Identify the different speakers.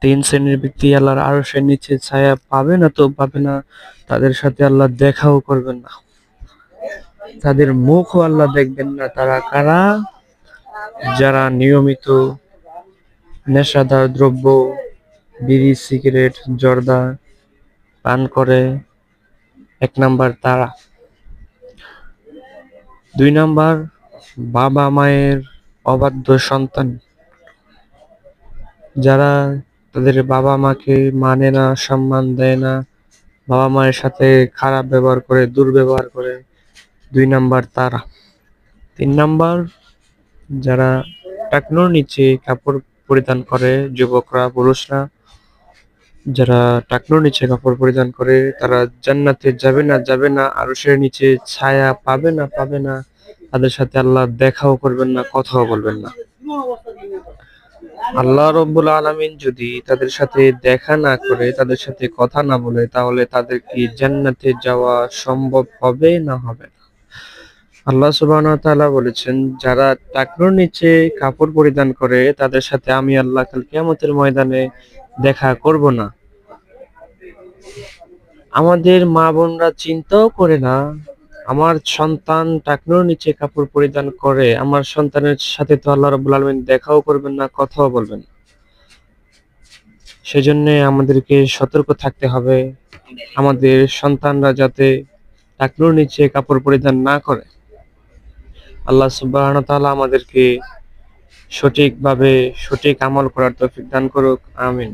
Speaker 1: তিন শ্রেণীর ব্যক্তি আল্লাহর আরশের নিচে ছায়া পাবে না তো পাবে না, তাদের সাথে আল্লাহ দেখাও করবেন না, তাদের মুখও আল্লাহ দেখবেন না। তারা কারা? যারা নিয়মিত নেশাদার দ্রব্য, বিড়ি, সিগারেট, জর্দা পান করে, 1 নাম্বার তারা। 2 নাম্বার, বাবা মায়ের অবাধ্য সন্তান, যারা তাদের বাবা মাকে মানে না, সম্মান দেয় না, বাবা মায়ের সাথে খারাপ ব্যবহার করে, দুর্ব্যবহার করে, 2 নাম্বার তারা। 3 নাম্বার, যারা টাকনুর নিচে কাপড় পরিধান করে, যুবকরা, পুরুষরা যারা টাকনুর নিচে কাপড় পরিধান করে, তারা জান্নাতে যাবে না, যাবে না, আরশের নিচে ছায়া পাবে না, পাবে না, তাদের সাথে আল্লাহ দেখাও করবেন না, কথাও বলবেন না। আল্লাহ রব্বুল আলামিন যদি তাদের সাথে দেখা না করে, তাদের সাথে কথা না বলে, তাহলে তাদের কি জান্নাতে যাওয়া সম্ভব হবে না হবে না? আল্লাহ সুবহানাহু ওয়া তাআলা বলেছেন, যারা টাকনুর নিচে কাপড় পরিধান করে, তাদের সাথে আমি আল্লাহ কাল কিয়ামতের ময়দানে দেখা করব না। আমাদের মা বোনরা চিন্তাও করে না, আমার সন্তান টাকনুর নিচে কাপড় পরিধান করে, আমার সন্তানের সাথে তো আল্লাহ রাব্বুল আলামিন দেখাও করবেন না, কথাও বলবেন না। সেজন্য আমাদেরকে সতর্ক থাকতে হবে, আমাদের সন্তানরা যাতে টাকনুর নিচে কাপড় পরিধান না করে। আল্লাহ সুবহানাহু ওয়া তাআলা আমাদেরকে সঠিকভাবে সঠিক আমল করার তৌফিক দান করুক। আমিন।